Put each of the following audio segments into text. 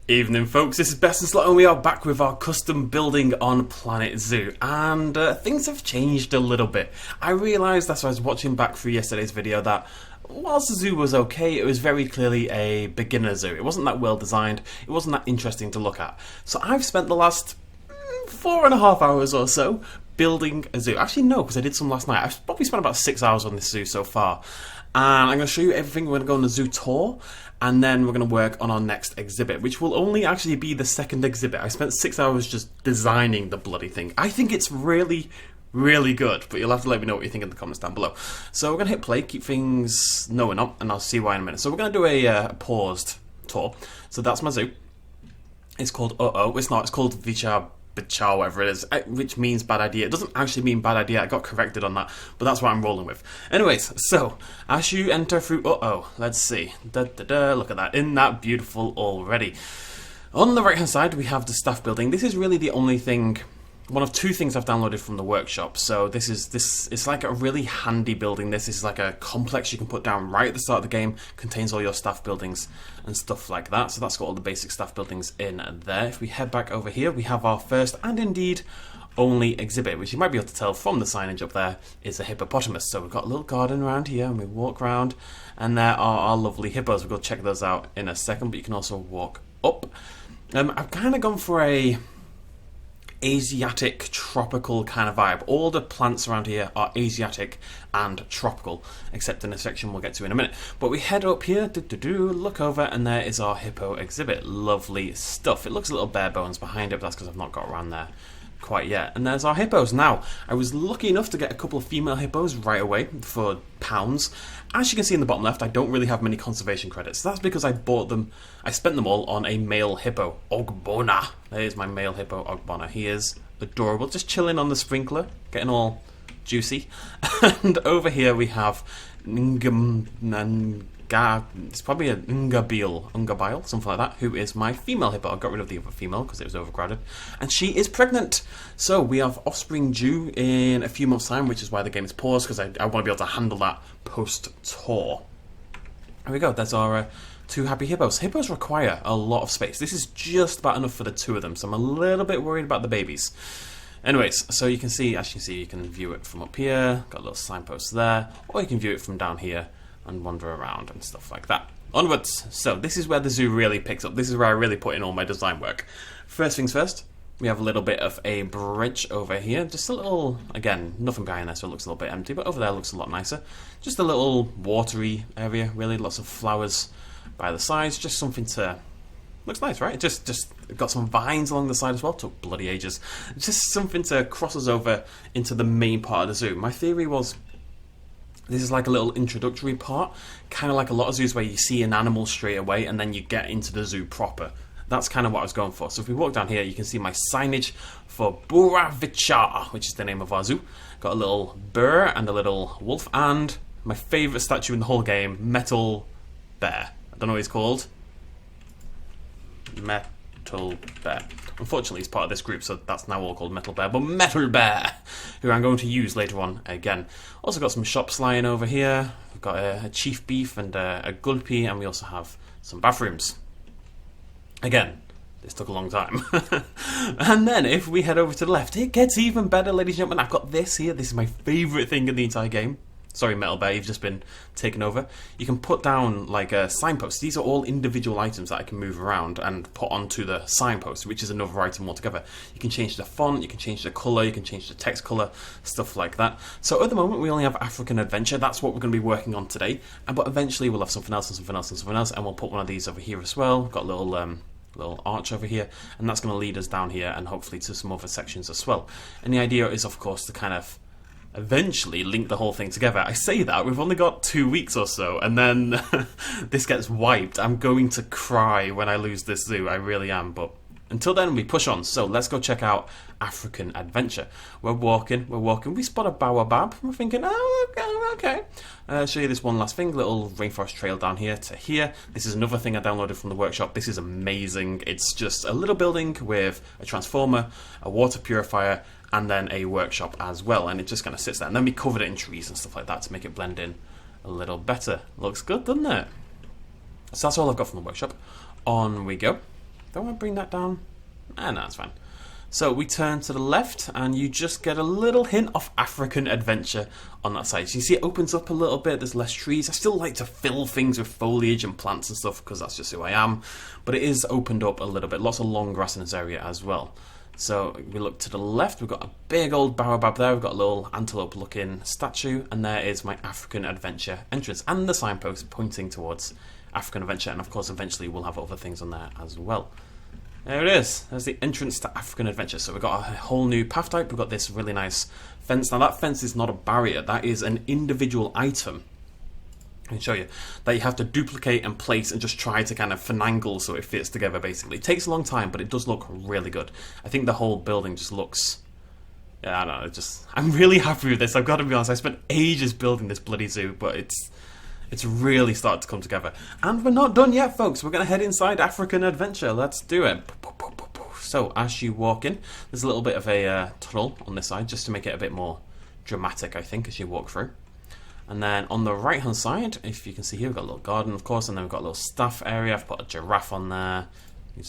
Evening folks, this is Best and Slot and we are back with our custom building on Planet Zoo, and things have changed a little bit. I realised as I was watching back through yesterday's video that whilst the zoo was okay, it was very clearly a beginner zoo. It wasn't that well designed, it wasn't that interesting to look at. So I've spent the last 4.5 hours or so building a zoo. Actually no, because I did some last night. I've probably spent about 6 hours on this zoo so far. And I'm going to show you everything. We're going to go on the zoo tour, and then we're going to work on our next exhibit, which will only actually be the second exhibit. I spent 6 hours just designing the bloody thing. I think it's really, really good, but you'll have to let me know what you think in the comments down below. So we're going to hit play, keep things... No, we're not, and I'll see why in a minute. So we're going to do a paused tour. So that's my zoo. It's called It's not. It's called Vichar, whatever it is, which means bad idea. It doesn't actually mean bad idea. I got corrected on that, but that's what I'm rolling with. Anyways, so as you enter through let's see. Look at that. Isn't that beautiful already? On the right hand side we have the staff building. This is really the only thing, one of two things I've downloaded from the workshop. So it's like a really handy building. This is like a complex you can put down right at the start of the game, contains all your staff buildings and stuff like that. So that's got all the basic staff buildings in there. If we head back over here, we have our first and indeed only exhibit, which you might be able to tell from the signage up there is a hippopotamus. So we've got a little garden around here, and we walk around, and there are our lovely hippos. We'll go check those out in a second, but you can also walk up. I've kind of gone for a Asiatic tropical kind of vibe. All the plants around here are Asiatic and tropical, except in a section we'll get to in a minute. But we head up here, look over, and there is our Hippo Exhibit. Lovely stuff. It looks a little bare bones behind it, but that's because I've not got around there quite yet. And there's our hippos. Now, I was lucky enough to get a couple of female hippos right away for £. As you can see in the bottom left, I don't really have many conservation credits. That's because I bought them, I spent them all on a male hippo, Ogbonna. There's my male hippo, Ogbonna. He is adorable, just chilling on the sprinkler, getting all juicy. And over here we have it's probably an Ungabile, something like that, who is my female hippo. I got rid of the other female because it was overcrowded, and she is pregnant. So we have offspring due in a few months' time, which is why the game is paused, because I want to be able to handle that post-tour. There we go, that's our two happy hippos. Hippos require a lot of space. This is just about enough for the two of them, so I'm a little bit worried about the babies. Anyways, so you can see, as you can see, you can view it from up here, got a little signpost there, or you can view it from down here and wander around and stuff like that. Onwards! So this is where the zoo really picks up. This is where I really put in all my design work. First things first, we have a little bit of a bridge over here. Just a little, again, nothing behind there, so it looks a little bit empty, but over there it looks a lot nicer. Just a little watery area, really. Lots of flowers by the sides. Just something to... Looks nice, right? Just got some vines along the side as well. Took bloody ages. Just something to cross us over into the main part of the zoo. My theory was... This is like a little introductory part, kind of like a lot of zoos where you see an animal straight away and then you get into the zoo proper. That's kind of what I was going for. So if we walk down here, you can see my signage for Buravichar, which is the name of our zoo. Got a little bear and a little wolf, and my favourite statue in the whole game, Metal Bear. I don't know what he's called. Metal Bear. Unfortunately, he's part of this group, so that's now all called Metal Bear. But Metal Bear, who I'm going to use later on again. Also got some shops lying over here. We've got a Chief Beef and a Gulpy, and we also have some bathrooms. Again, this took a long time. And then if we head over to the left, it gets even better, ladies and gentlemen. I've got this here. This is my favourite thing in the entire game. Sorry, Metal Bear, you've just been taken over. You can put down like a signpost. These are all individual items that I can move around and put onto the signpost, which is another item altogether. You can change the font, you can change the colour, you can change the text colour, stuff like that. So at the moment we only have African Adventure. That's what we're going to be working on today. But eventually we'll have something else and something else and something else, and we'll put one of these over here as well. Got a little arch over here, and that's going to lead us down here and hopefully to some other sections as well. And the idea is, of course, to kind of eventually link the whole thing together. I say that, we've only got 2 weeks or so, and then this gets wiped. I'm going to cry when I lose this zoo, I really am, but until then we push on. So let's go check out African Adventure. We're walking, we spot a baobab, we're thinking, oh, okay. Show you this one last thing, little Rainforest Trail down here to here. This is another thing I downloaded from the workshop. This is amazing. It's just a little building with a transformer, a water purifier, and then a workshop as well, and it just kind of sits there. And then we covered it in trees and stuff like that to make it blend in a little better. Looks good, doesn't it? So that's all I've got from the workshop. On we go. Don't want to bring that down. No, it's fine. So we turn to the left, and you just get a little hint of African adventure on that side. So you see it opens up a little bit, there's less trees. I still like to fill things with foliage and plants and stuff, because that's just who I am. But it is opened up a little bit. Lots of long grass in this area as well. So we look to the left, we've got a big old baobab there, we've got a little antelope looking statue, and there is my African adventure entrance, and the signpost pointing towards African adventure, and of course eventually we'll have other things on there as well. There it is. There's the entrance to African adventure. So we've got a whole new path type. We've got this really nice fence. Now that fence is not a barrier. That is an individual item. I can show you. That you have to duplicate and place and just try to kind of finagle so it fits together basically. It takes a long time, but it does look really good. I think the whole building just looks... Yeah, I don't know. I'm really happy with this. I've got to be honest. I spent ages building this bloody zoo, but it's really started to come together. And we're not done yet, folks. We're going to head inside African Adventure. Let's do it. So, as you walk in, there's a little bit of a tunnel on this side, just to make it a bit more dramatic, I think, as you walk through. And then on the right-hand side, if you can see here, we've got a little garden, of course, and then we've got a little staff area. I've put a giraffe on there.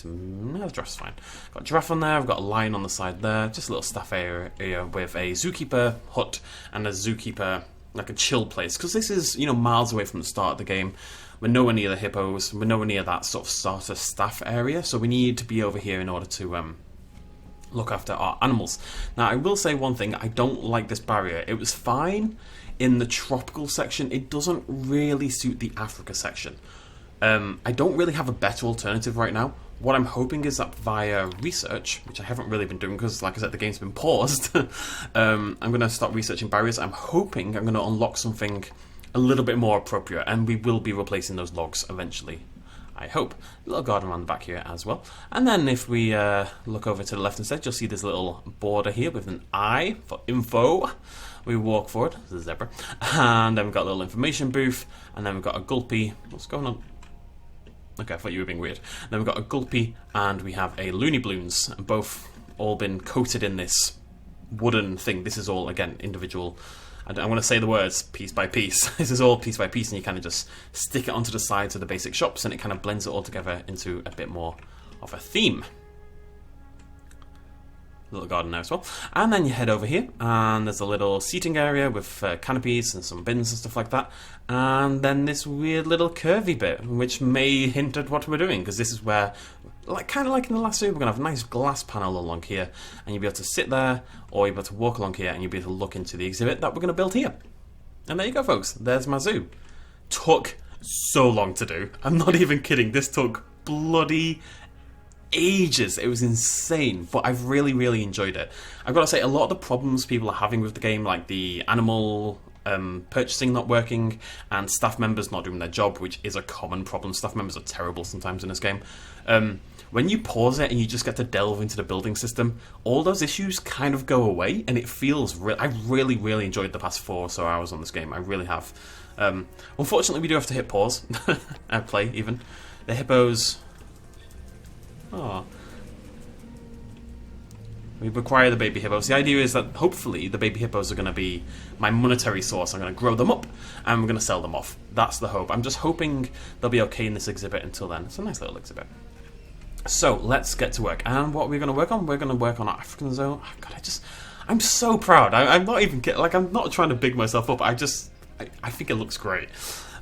No, the giraffe's fine. Got a giraffe on there, I've got a lion on the side there. Just a little staff area with a zookeeper hut and a zookeeper... like a chill place, because this is, you know, miles away from the start of the game. We're nowhere near the hippos, we're nowhere near that sort of starter staff area, so we need to be over here in order to look after our animals. Now, I will say one thing, I don't like this barrier. It was fine in the tropical section, it doesn't really suit the Africa section. I don't really have a better alternative right now. What I'm hoping is that via research, which I haven't really been doing because, like I said, the game's been paused, I'm going to start researching barriers. I'm hoping I'm going to unlock something a little bit more appropriate, and we will be replacing those logs eventually, I hope. A little garden around the back here as well. And then if we look over to the left instead, you'll see this little border here with an I for info. We walk forward, there's a zebra, and then we've got a little information booth, and then we've got a gulpy. What's going on? Okay, I thought you were being weird. Then we've got a gulpy and we have a loony bloons, both all been coated in this wooden thing. This is all, again, individual. I'm going to say the words piece by piece. This is all piece by piece, and you kind of just stick it onto the sides of the basic shops, and it kind of blends it all together into a bit more of a theme. Little garden there as well. And then you head over here, and there's a little seating area with canopies and some bins and stuff like that. And then this weird little curvy bit, which may hint at what we're doing, because this is where, kind of like in the last zoo, we're going to have a nice glass panel along here, and you'll be able to sit there, or you'll be able to walk along here, and you'll be able to look into the exhibit that we're going to build here. And there you go, folks. There's my zoo. Took so long to do. I'm not even kidding. This took bloody ages. It was insane, but I've really, really enjoyed it. I've got to say, a lot of the problems people are having with the game, like the animal purchasing not working and staff members not doing their job, which is a common problem. Staff members are terrible sometimes in this game. When you pause it and you just get to delve into the building system, all those issues kind of go away, and it feels real. I've really, really enjoyed the past 4 or so hours on this game. I really have. Unfortunately, we do have to hit pause and play even. The hippos... Oh. We require the baby hippos. The idea is that hopefully the baby hippos are going to be my monetary source. I'm going to grow them up and we're going to sell them off. That's the hope. I'm just hoping they'll be okay in this exhibit until then. It's a nice little exhibit. So let's get to work. And what we're going to work on? We're going to work on our African zone. Oh, God, I'm so proud. I'm not even kidding. Like, I'm not trying to big myself up. I think it looks great.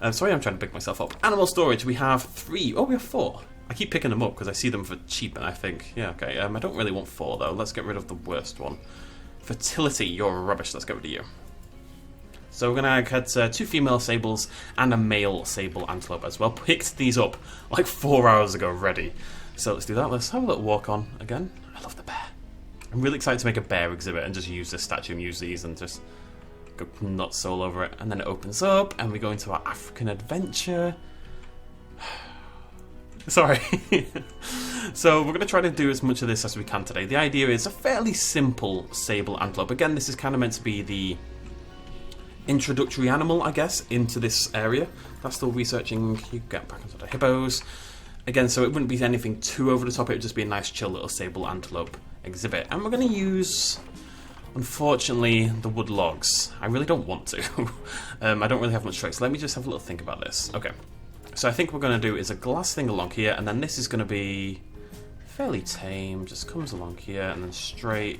Sorry, I'm trying to big myself up. Animal storage. We have 3. Oh, we have 4. I keep picking them up because I see them for cheap, and I think, yeah, okay. I don't really want 4 though. Let's get rid of the worst one. Fertility, you're rubbish. Let's get rid of you. So we're gonna get 2 female sables and a male sable antelope as well. Picked these up like 4 hours ago, ready. So let's do that. Let's have a little walk on again. I love the bear. I'm really excited to make a bear exhibit and just use this statue and use these and just go nuts all over it. And then it opens up, and we go into our African adventure. Sorry. So we're going to try to do as much of this as we can today. The idea is a fairly simple sable antelope. Again, this is kind of meant to be the introductory animal, I guess, into this area. That's still researching. You get back into the hippos. Again, so it wouldn't be anything too over the top. It would just be a nice chill little sable antelope exhibit. And we're going to use, unfortunately, the wood logs. I really don't want to. I don't really have much choice. Let me just have a little think about this. Okay. So I think what we're going to do is a glass thing along here, and then this is going to be fairly tame, just comes along here and then straight.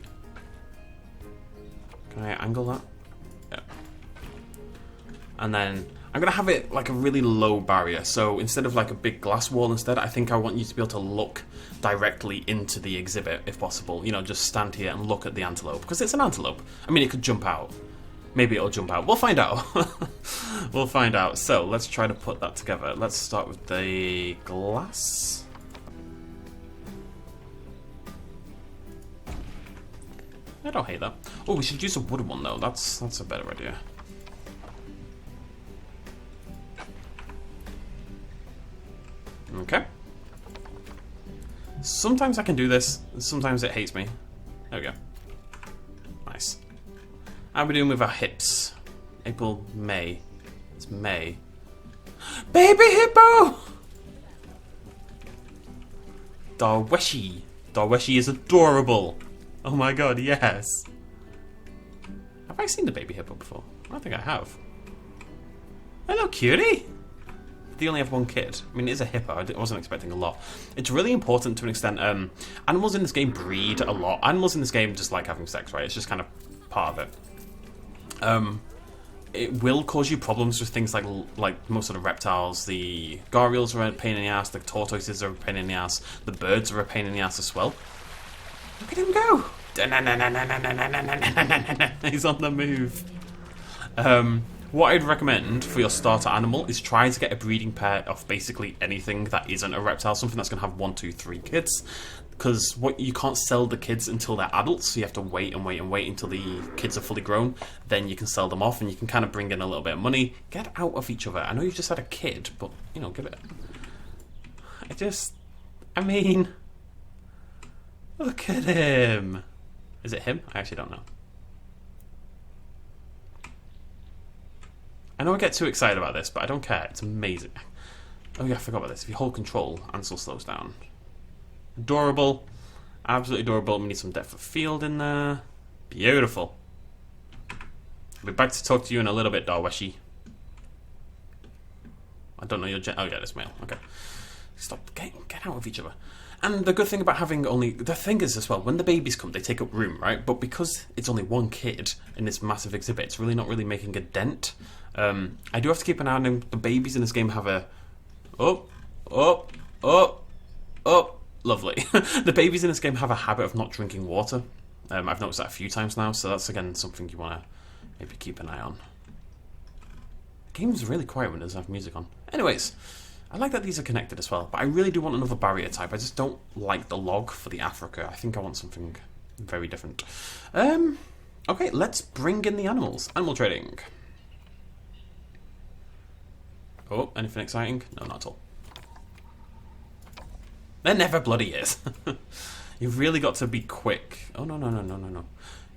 Can I angle that? Yeah. And then I'm going to have it like a really low barrier. So instead of like a big glass wall instead, I think I want you to be able to look directly into the exhibit if possible. You know, just stand here and look at the antelope. Because it's an antelope. I mean, it could jump out. Maybe it'll jump out. We'll find out. We'll find out. So let's try to put that together. Let's start with the glass. I don't hate that. Oh, we should use a wooden one though. That's a better idea. Okay. Sometimes I can do this, sometimes it hates me. There we go. Nice. How are we doing with our hips? April, May. It's May. Baby hippo! Darweshi. Darweshi is adorable. Oh my god, yes. Have I seen the baby hippo before? I don't think I have. Hello, cutie. They only have one kid. I mean, it is a hippo. I wasn't expecting a lot. It's really important to an extent. Animals in this game breed a lot. Animals in this game just like having sex, right? It's just kind of part of it. It will cause you problems with things like most of the reptiles. The gharials are a pain in the ass. The tortoises are a pain in the ass. The birds are a pain in the ass as well. Look at him go! He's on the move. What I'd recommend for your starter animal is try to get a breeding pair of basically anything that isn't a reptile, something that's going to have 1, 2, 3 kids. Because you can't sell the kids until they're adults, so you have to wait and wait and wait until the kids are fully grown. Then you can sell them off and you can kind of bring in a little bit of money. Get out of each other. I know you've just had a kid, but, you know, give it. I mean, look at him. Is it him? I actually don't know. I know I get too excited about this, but I don't care. It's amazing. Oh yeah, I forgot about this. If you hold control, Ansel slows down. Adorable. Absolutely adorable. We need some depth of field in there. Beautiful. I'll be back to talk to you in a little bit, Darweshi. I don't know your gen... Oh yeah, it's male. Okay. Stop. Get out of each other. And the good thing about having only... The thing is as well, when the babies come, they take up room, right? But because it's only one kid in this massive exhibit, it's really not really making a dent. I do have to keep an eye on them. The babies in this game have a... Oh. Lovely. The babies in this game have a habit of not drinking water. I've noticed that a few times now, so that's, again, something you want to maybe keep an eye on. The game's really quiet when it doesn't have music on. Anyways... I like that these are connected as well, but I really do want another barrier type. I just don't like the log for the Africa. I think I want something very different. Okay, let's bring in the animals. Animal trading. Oh, anything exciting? No, not at all. There never bloody is. You've really got to be quick. Oh, no. You've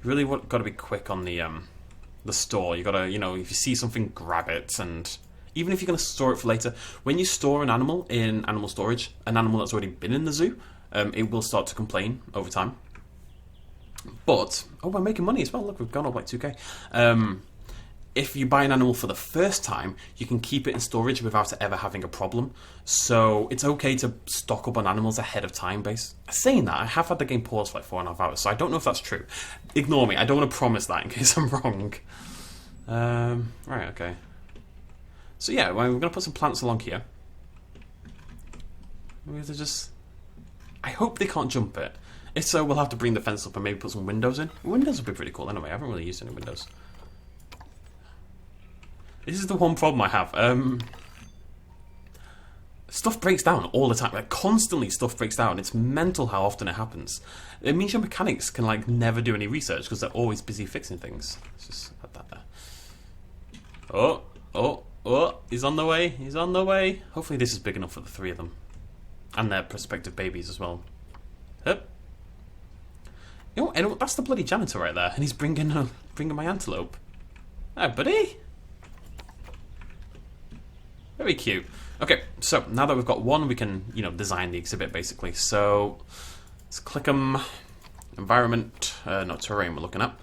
really got to be quick on the store. You got to, you know, if you see something, grab it, and... Even if you're going to store it for later, when you store an animal in animal storage, an animal that's already been in the zoo, it will start to complain over time. But, oh, we're making money as well. Look, we've gone up like 2k. If you buy an animal for the first time, you can keep it in storage without it ever having a problem. So it's okay to stock up on animals ahead of time. Saying that, I have had the game paused for like 4.5 hours, so I don't know if that's true. Ignore me. I don't want to promise that in case I'm wrong. Right, okay. So yeah, we're going to put some plants along here. We have to just... I hope they can't jump it. If so, we'll have to bring the fence up and maybe put some windows in. Windows would be pretty cool anyway. I haven't really used any windows. This is the one problem I have. Stuff breaks down all the time. Like, constantly stuff breaks down. It's mental how often it happens. It means your mechanics can, like, never do any research because they're always busy fixing things. Let's just add that there. Oh, he's on the way. He's on the way. Hopefully this is big enough for the 3 of them. And their prospective babies as well. Hup. You know, that's the bloody janitor right there. And he's bringing my antelope. Oh, buddy. Very cute. Okay, so now that we've got one, we can, you know, design the exhibit basically. So let's click them. Environment, no, terrain we're looking at.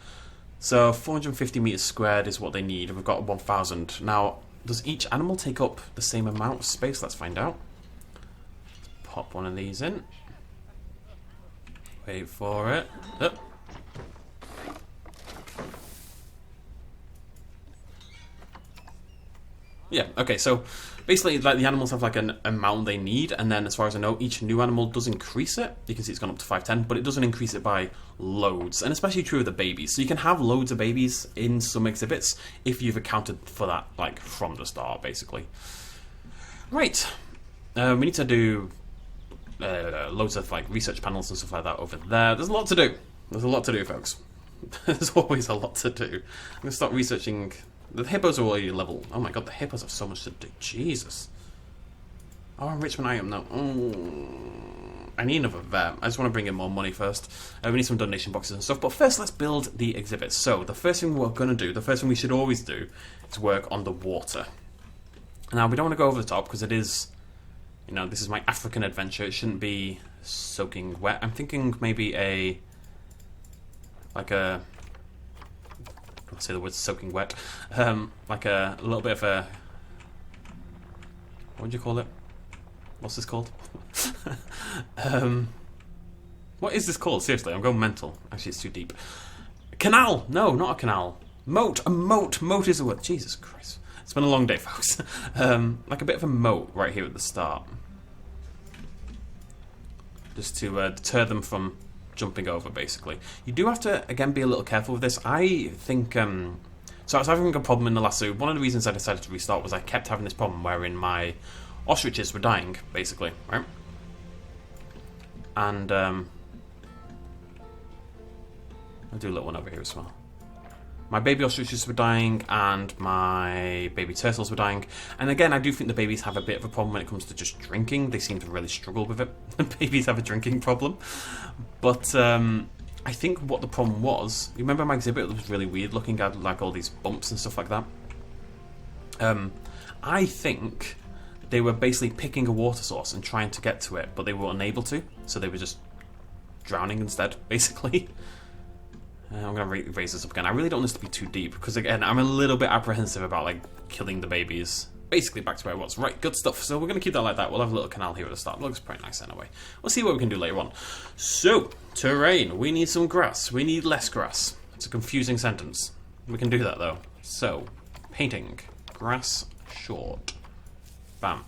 So 450 meters squared is what they need. We've got 1,000. Now, does each animal take up the same amount of space? Let's find out. Let's pop one of these in. Wait for it. Oh. Yeah, okay, so basically like the animals have like an amount they need, and then as far as I know, each new animal does increase it. You can see it's gone up to 510, but it doesn't increase it by loads, and especially true of the babies. So you can have loads of babies in some exhibits if you've accounted for that like from the start, basically. Right, we need to do loads of like research panels and stuff like that over there. There's a lot to do. There's a lot to do, folks. There's always a lot to do. I'm going to start researching. The hippos are already level. Oh my god, the hippos have so much to do. Jesus. Oh, enrichment item now. I need another vet. I just want to bring in more money first. We need some donation boxes and stuff. But first, let's build the exhibit. So, the first thing we're going to do, the first thing we should always do, is work on the water. Now, we don't want to go over the top because it is, you know, this is my African adventure. It shouldn't be soaking wet. I'm thinking maybe like a, I'll say the word soaking wet, like a little bit of a, what would you call it? What's this called? What is this called? Seriously, I'm going mental. Actually, it's too deep. Canal! No, not a canal. Moat! A moat! Moat is a word. Jesus Christ. It's been a long day, folks. Like a bit of a moat right here at the start. Just to deter them from jumping over, basically. You do have to, again, be a little careful with this. I think, so I was having a problem in the last zoo. One of the reasons I decided to restart was I kept having this problem wherein my ostriches were dying, basically, right? And, I'll do a little one over here as well. My baby ostriches were dying, and my baby turtles were dying. And again, I do think the babies have a bit of a problem when it comes to just drinking. They seem to really struggle with it. The babies have a drinking problem. But I think what the problem was, you remember my exhibit was really weird looking at like all these bumps and stuff like that? I think they were basically picking a water source and trying to get to it, but they were unable to. So they were just drowning instead, basically. I'm going to raise this up again. I really don't want this to be too deep, because again, I'm a little bit apprehensive about like killing the babies. Basically back to where I was. Right, good stuff. So we're going to keep that like that. We'll have a little canal here at the start. It looks pretty nice anyway. We'll see what we can do later on. So, terrain. We need some grass. We need less grass. It's a confusing sentence. We can do that though. So, painting. Grass short. Bam.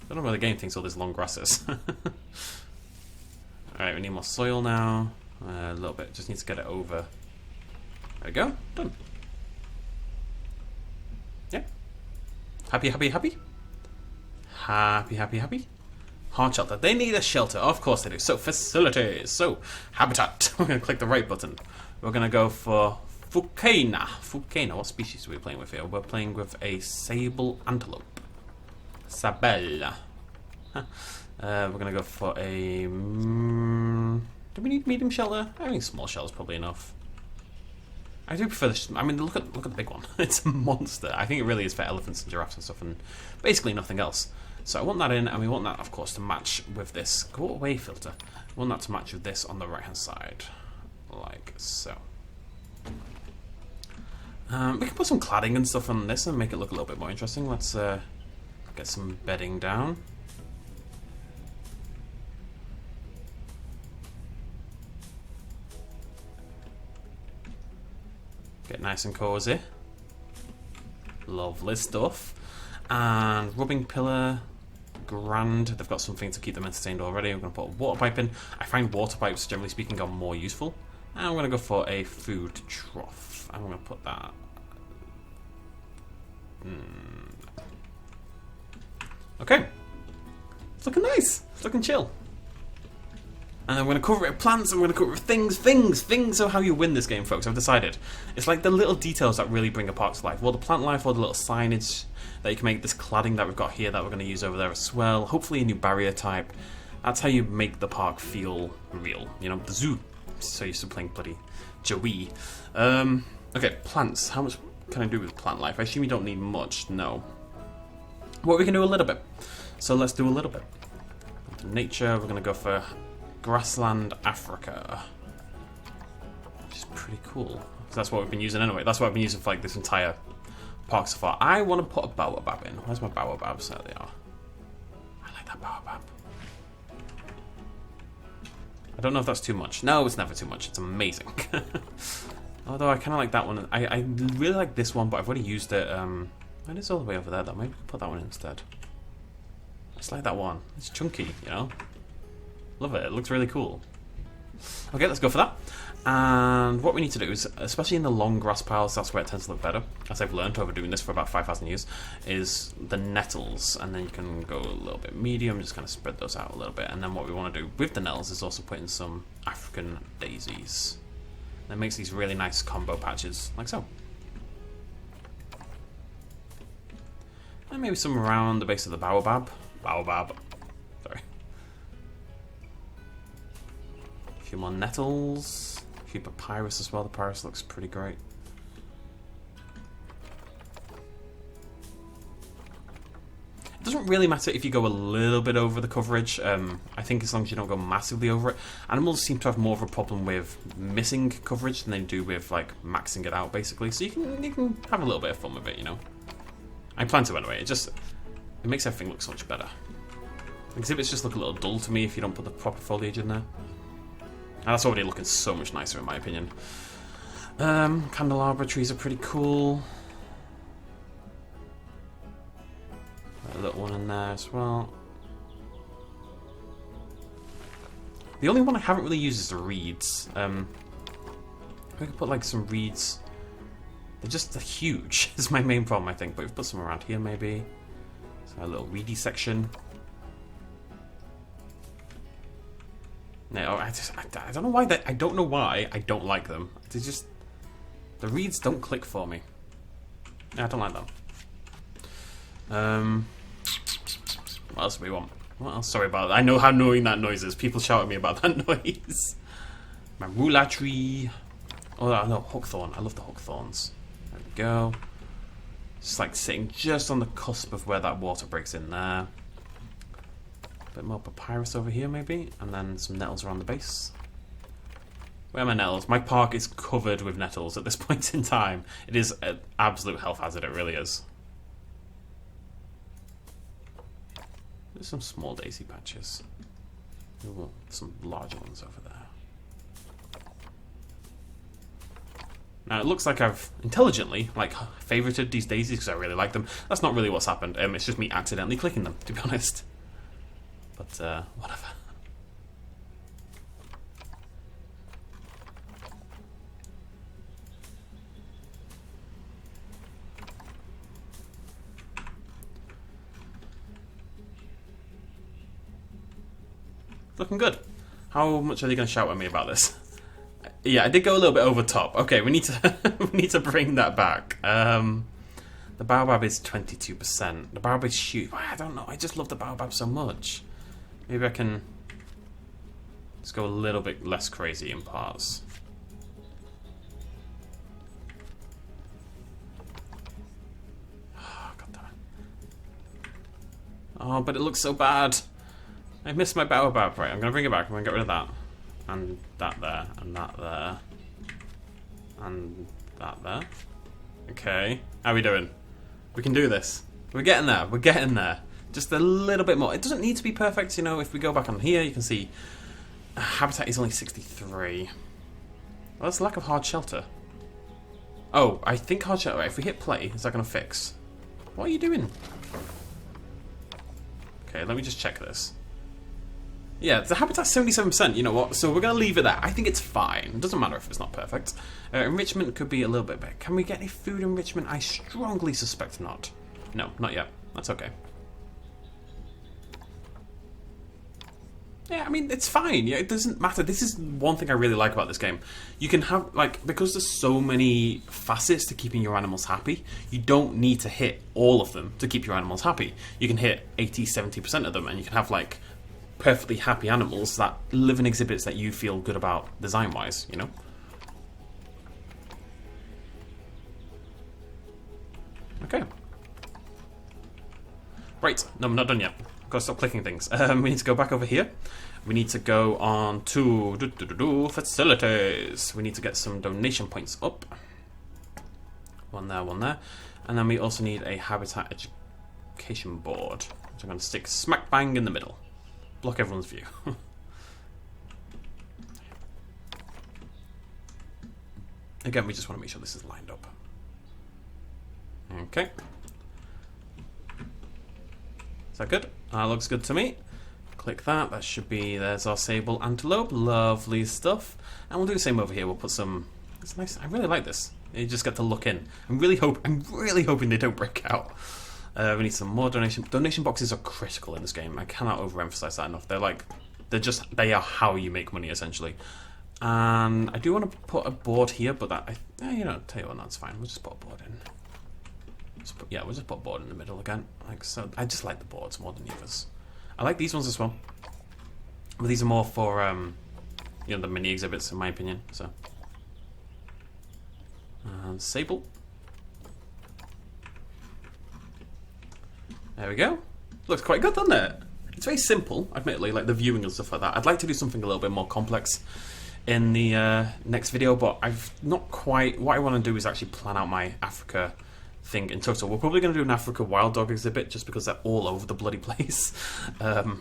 I don't know where the game thinks all this long grass is. Alright, we need more soil now. A little bit. Just need to get it over. There we go. Done. Yeah. Happy, happy, happy? Happy, happy, happy? Hard shelter. They need a shelter. Of course they do. So, facilities. So, habitat. We're going to click the right button. We're going to go for Fucana. Fucana. What species are we playing with here? We're playing with a sable antelope. Sabella. Huh. We're going to go for a... do we need medium shelter? I think small shelter is probably enough. I do prefer this. I mean, look at the big one. It's a monster. I think it really is for elephants and giraffes and stuff, and basically nothing else. So I want that in, and we want that, of course, to match with this. Go away, filter. We want that to match with this on the right-hand side. Like so. We can put some cladding and stuff on this and make it look a little bit more interesting. Let's... get some bedding down. Get nice and cozy. Lovely stuff. And rubbing pillar. Grand. They've got something to keep them entertained already. I'm going to put a water pipe in. I find water pipes, generally speaking, are more useful. And I'm going to go for a food trough. I'm going to put that... Okay. It's looking nice. It's looking chill. And I'm going to cover it with plants, I'm going to cover it with things. Things are how you win this game, folks. I've decided. It's like the little details that really bring a park to life. Well, the plant life, or the little signage that you can make, this cladding that we've got here that we're going to use over there as well. Hopefully a new barrier type. That's how you make the park feel real. You know, the zoo. So used to playing bloody Joey. Okay, plants. How much can I do with plant life? I assume you don't need much. No. Well, we can do a little bit. So let's do a little bit. Nature, we're going to go for grassland Africa. Which is pretty cool. That's what we've been using anyway. That's what I've been using for like this entire park so far. I want to put a baobab in. Where's my baobabs? There they are. I like that baobab. I don't know if that's too much. No, it's never too much. It's amazing. Although I kind of like that one. I really like this one, but I've already used it. It is all the way over there, though. Maybe put that one instead. I just like that one. It's chunky, you know? Love it. It looks really cool. Okay, let's go for that. And what we need to do is, especially in the long grass piles, that's where it tends to look better, as I've learned over doing this for about 5,000 years, is the nettles. And then you can go a little bit medium, just kind of spread those out a little bit. And then what we want to do with the nettles is also put in some African daisies. That makes these really nice combo patches, like so. And maybe some around the base of the baobab. Sorry. A few more nettles. A few papyrus as well. The papyrus looks pretty great. It doesn't really matter if you go a little bit over the coverage. I think as long as you don't go massively over it. Animals seem to have more of a problem with missing coverage than they do with like maxing it out, basically. So you can have a little bit of fun with it, you know. I plan to anyway. It makes everything look so much better. Exhibits just look a little dull to me if you don't put the proper foliage in there. And that's already looking so much nicer in my opinion. Candelabra trees are pretty cool. Got a little one in there as well. The only one I haven't really used is the reeds. We could put like some reeds. They're huge. Is my main problem, I think. But we've put some around here, maybe. So a little reedy section. No, I don't know why I don't know why I don't like them. The reeds don't click for me. Yeah, I don't like them. What else do we want? What else? Sorry about that. I know how annoying that noise is. People shout at me about that noise. Marula tree. Oh no, hookthorn. I love the hookthorns. There we go. Just like sitting just on the cusp of where that water breaks in there. A bit more papyrus over here maybe, and then some nettles around the base. Where are my nettles? My park is covered with nettles at this point in time. It is an absolute health hazard, it really is. There's some small daisy patches. Ooh, some larger ones over there. Now, it looks like I've intelligently, favorited these daisies because I really like them. That's not really what's happened. It's just me accidentally clicking them, to be honest. But, whatever. Looking good. How much are they going to shout at me about this? Yeah, I did go a little bit over top. Okay, we need to we need to bring that back. The baobab is 22%. The baobab is huge. I don't know. I just love the baobab so much. Maybe I can just go a little bit less crazy in parts. Oh, God damn it. Oh, but it looks so bad. I missed my baobab. Right, I'm going to bring it back. I'm going to get rid of that. And that there. And that there. And that there. Okay. How are we doing? We can do this. We're getting there. We're getting there. Just a little bit more. It doesn't need to be perfect, you know. If we go back on here, you can see habitat is only 63. Well, that's a lack of hard shelter. Oh, I think hard shelter. Right, if we hit play, is that going to fix? What are you doing? Okay, let me just check this. Yeah, the habitat's 77%, you know what? So we're going to leave it there. I think it's fine. It doesn't matter if it's not perfect. Enrichment could be a little bit better. Can we get any food enrichment? I strongly suspect not. No, not yet. That's okay. Yeah, I mean, it's fine. Yeah, it doesn't matter. This is one thing I really like about this game. You can have, because there's so many facets to keeping your animals happy, you don't need to hit all of them to keep your animals happy. You can hit 80, 70% of them, and you can have, perfectly happy animals that live in exhibits that you feel good about design-wise, you know? Okay. Right, no, I'm not done yet. I've got to stop clicking things. We need to go back over here. We need to go on to facilities. We need to get some donation points up. One there, one there. And then we also need a habitat education board, which I'm going to stick smack bang in the middle. Block everyone's view. Again, we just want to make sure this is lined up. Okay. Is that good? That looks good to me. Click that. That should be... There's our sable antelope. Lovely stuff. And we'll do the same over here. We'll put some... It's nice. I really like this. You just get to look in. I'm really hoping they don't break out. We need some more donation. Donation boxes are critical in this game. I cannot overemphasize that enough. They are how you make money, essentially. And I do want to put a board here, but that, tell you what, that's fine. We'll just put a board in. We'll just put a board in the middle again, like so. I just like the boards more than the others. I like these ones as well, but these are more for the mini exhibits, in my opinion. So, sable. There we go. Looks quite good, doesn't it? It's very simple, admittedly, like the viewing and stuff like that. I'd like to do something a little bit more complex in the next video, but I've not quite... What I want to do is actually plan out my Africa thing in total. We're probably going to do an Africa wild dog exhibit, just because they're all over the bloody place. Oh,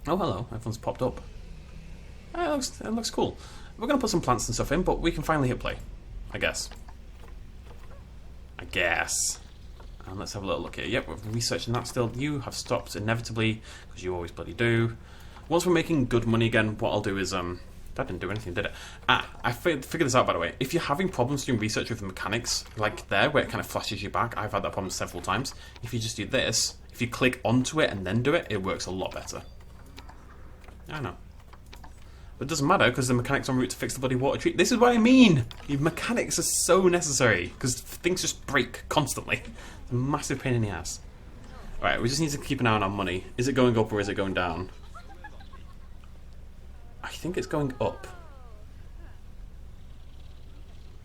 hello. Everyone's popped up. It looks cool. We're going to put some plants and stuff in, but we can finally hit play. I guess. And let's have a little look here. Yep, we're researching that still. You have stopped inevitably, because you always bloody do. Once we're making good money again, what I'll do is... That didn't do anything, did it? I figured this out, by the way. If you're having problems doing research with the mechanics, like there, where it kind of flashes you back, I've had that problem several times. If you just do this, if you click onto it and then do it, it works a lot better. I know. But it doesn't matter, because the mechanic's en route to fix the bloody water treat. This is what I mean! The mechanics are so necessary, because things just break constantly. It's a massive pain in the ass. Alright, we just need to keep an eye on our money. Is it going up or is it going down? I think it's going up.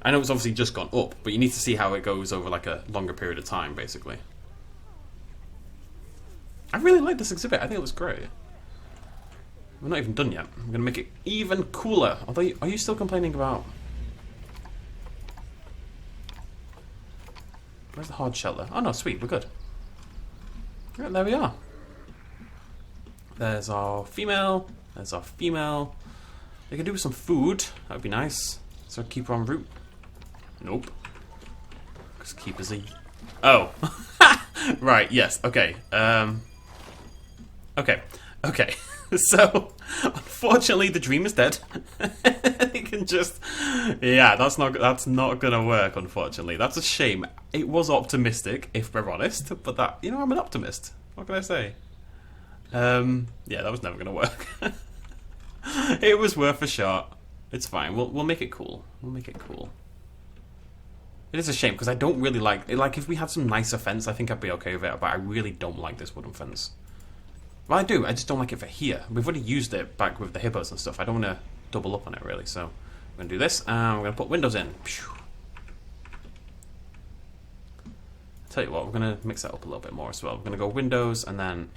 I know it's obviously just gone up, but you need to see how it goes over like a longer period of time, basically. I really like this exhibit. I think it looks great. We're not even done yet. I'm going to make it even cooler. Although, are you still complaining about... Where's the hard shelter? Oh no, sweet, we're good. Right, there we are. There's our female. There's our female. They could do with some food. That would be nice. So keep her en route. Nope. Because keepers are... Oh. Right, yes, okay. Okay. So, unfortunately, the dream is dead. It can just... Yeah, that's not gonna work, unfortunately. That's a shame. It was optimistic, if we're honest. But that... I'm an optimist. What can I say? Yeah, that was never gonna work. It was worth a shot. It's fine. We'll make it cool. We'll make it cool. It is a shame because I don't really like it. Like if we had some nicer fence, I think I'd be okay with it. But I really don't like this wooden fence. Well, I do. I just don't like it for here. We've already used it back with the hippos and stuff. I don't want to double up on it really. So we're gonna do this, and we're gonna put windows in. Tell you what, we're gonna mix that up a little bit more as well. We're gonna go windows and then.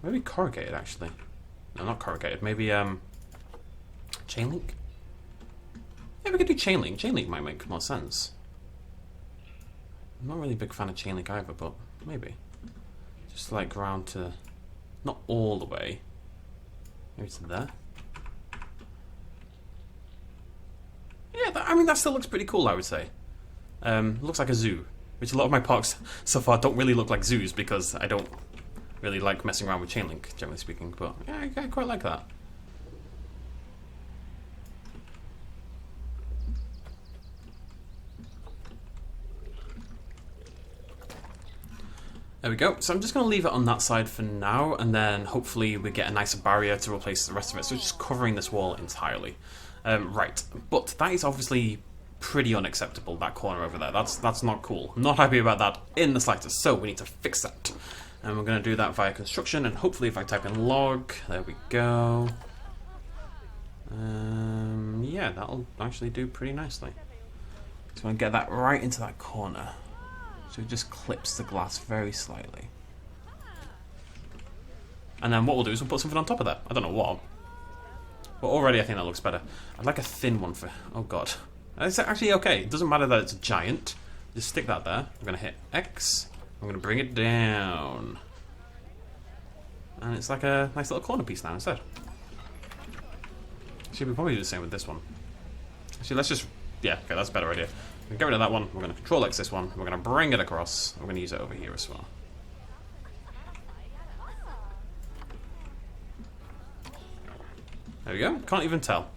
Maybe corrugated, actually. No, not corrugated. Maybe, chain link? Yeah, we could do chain link. Chain link might make more sense. I'm not really a big fan of chain link either, but maybe. Just like around to... Not all the way. Maybe to there. Yeah, that still looks pretty cool, I would say. Looks like a zoo. Which a lot of my parks so far don't really look like zoos because I don't... really like messing around with chain link, generally speaking, but yeah, I quite like that. There we go. So I'm just going to leave it on that side for now, and then hopefully we get a nicer barrier to replace the rest of it. So just covering this wall entirely. Right, but that is obviously pretty unacceptable, that corner over there. That's not cool. I'm not happy about that in the slightest, so we need to fix that. And we're going to do that via construction, and hopefully if I type in log, there we go. Yeah, that'll actually do pretty nicely. So I'm going to get that right into that corner. So it just clips the glass very slightly. And then what we'll do is we'll put something on top of that. I don't know what. But already I think that looks better. I'd like a thin one for... Oh god. It's actually okay. It doesn't matter that it's a giant. Just stick that there. I'm going to hit X. I'm going to bring it down. And it's like a nice little corner piece now instead. Actually, we'll probably do the same with this one. Actually, let's just... Yeah, okay, that's a better idea. We're going to get rid of that one. We're going to control X this one. We're going to bring it across. We're going to use it over here as well. There we go. Can't even tell.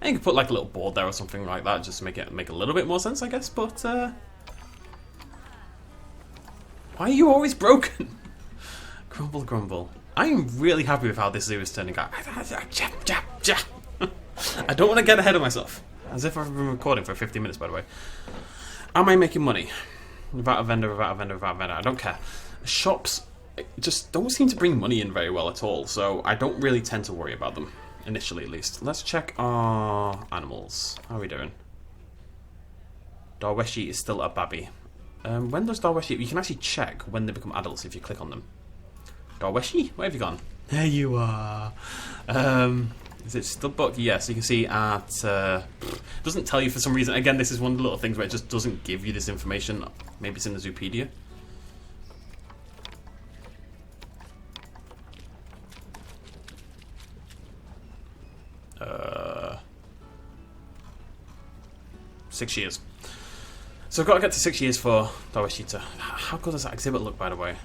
And you can put like a little board there or something like that just to make a little bit more sense, I guess. But why are you always broken? Grumble, grumble. I am really happy with how this zoo is turning out. I don't want to get ahead of myself. As if I've been recording for 50 minutes, by the way. Am I making money? Without a vendor, without a vendor, without a vendor. I don't care. Shops just don't seem to bring money in very well at all, so I don't really tend to worry about them. Initially, at least. Let's check our animals. How are we doing? Darweshi is still a babby. When does Darweshi... You can actually check when they become adults if you click on them. Darweshi? Where have you gone? There you are. Is it still booked? Yes, you can see at... doesn't tell you for some reason. Again, this is one of the little things where it just doesn't give you this information. Maybe it's in the Zoopedia. Uh, 6 years. So I've got to get to 6 years for Darweshi. How good does that exhibit look, by the way?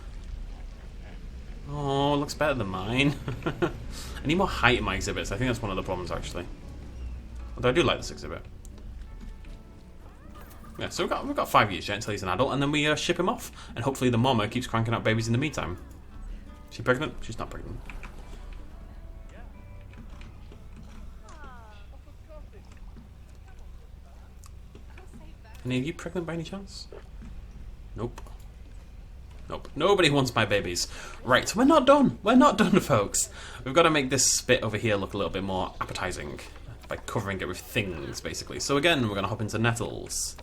Oh, it looks better than mine. I need more height in my exhibits. I think that's one of the problems, actually. Although I do like this exhibit. Yeah, so we've got 5 years yet until he's an adult, and then we ship him off. And hopefully the mama keeps cranking out babies in the meantime. Is she pregnant? She's not pregnant. Any of you pregnant by any chance? Nope. Nope. Nobody wants my babies. Right, we're not done. We're not done, folks. We've got to make this bit over here look a little bit more appetizing by covering it with things, basically. So again, we're going to hop into nettles.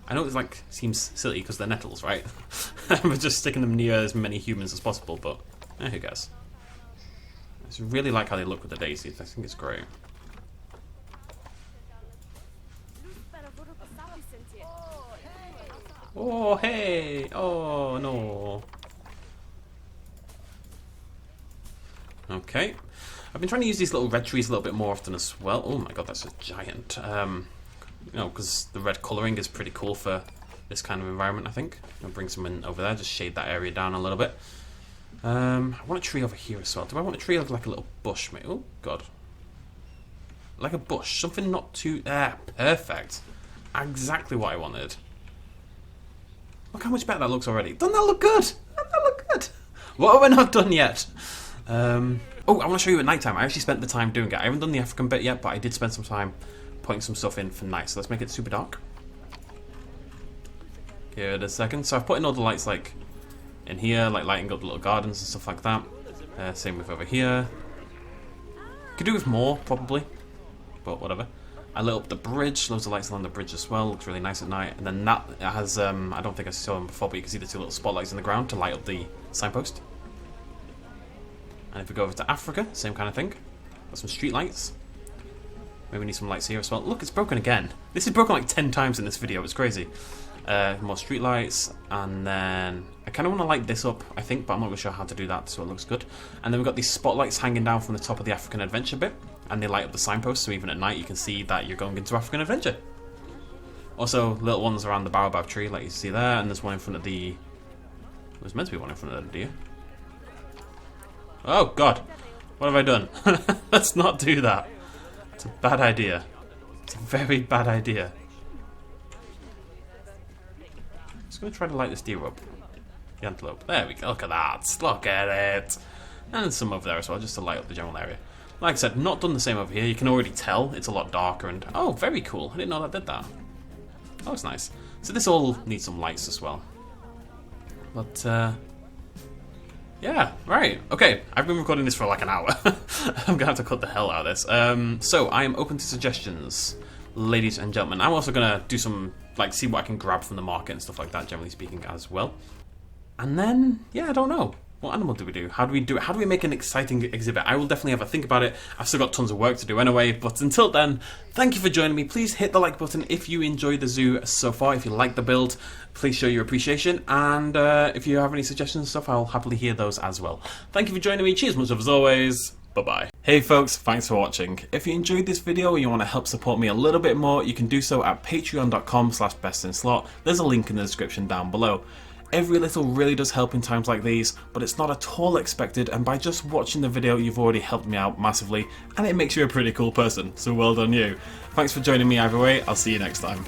I know it's like seems silly because they're nettles, right? We're just sticking them near as many humans as possible, but who cares? I just really like how they look with the daisies. I think it's great. Oh, hey! Oh, no. Okay. I've been trying to use these little red trees a little bit more often as well. Oh my god, that's a giant. You know, because the red colouring is pretty cool for this kind of environment, I think. I'll bring some in over there, just shade that area down a little bit. I want a tree over here as well. Do I want a tree like a little bush, mate? Oh, god. Like a bush. Something not too... perfect. Exactly what I wanted. Look how much better that looks already. Doesn't that look good? Doesn't that look good? What have I not done yet? Oh, I want to show you at night time. I actually spent the time doing it. I haven't done the African bit yet, but I did spend some time putting some stuff in for night. So let's make it super dark. Give it a second. So I've put in all the lights like in here, like lighting up the little gardens and stuff like that. Same with over here. Could do with more, probably. But whatever. I lit up the bridge, loads of lights along the bridge as well, looks really nice at night. And then that has, I don't think I saw them before, but you can see the two little spotlights in the ground to light up the signpost. And if we go over to Africa, same kind of thing. Got some street lights. Maybe we need some lights here as well. Look, it's broken again. This is broken like 10 times in this video, it's crazy. More street lights, and then I kind of want to light this up, I think, but I'm not really sure how to do that, so it looks good. And then we've got these spotlights hanging down from the top of the African Adventure bit, and they light up the signpost, so even at night you can see that you're going into African Adventure. Also, little ones around the baobab tree, like you see there, and there's one in front of the... There's meant to be one in front of the deer. Oh, God. What have I done? Let's not do that. It's a bad idea. It's a very bad idea. Just going to try to light this deer up. The antelope. There we go. Look at that. Look at it. And some over there as well, just to light up the general area. Like I said, not done the same over here. You can already tell it's a lot darker and... Oh, very cool. I didn't know that did that. That was nice. So this all needs some lights as well. But, yeah, right. Okay, I've been recording this for like an hour. I'm going to have to cut the hell out of this. So, I am open to suggestions, ladies and gentlemen. I'm also going to do some, like, see what I can grab from the market and stuff like that, generally speaking, as well. And then, yeah, I don't know. what animal do we do? How do we do it? How do we make an exciting exhibit? I will definitely have a think about it. I've still got tons of work to do anyway, but until then, thank you for joining me. Please hit the like button if you enjoyed the zoo so far. If you like the build, please show your appreciation, and if you have any suggestions and stuff, I'll happily hear those as well. Thank you for joining me. Cheers, much love as always. Bye-bye. Hey folks, thanks for watching. If you enjoyed this video and you want to help support me a little bit more, you can do so at patreon.com/bestinslot. There's a link in the description down below. Every little really does help in times like these, but it's not at all expected, and by just watching the video you've already helped me out massively, and it makes you a pretty cool person, so well done you. Thanks for joining me either way, I'll see you next time.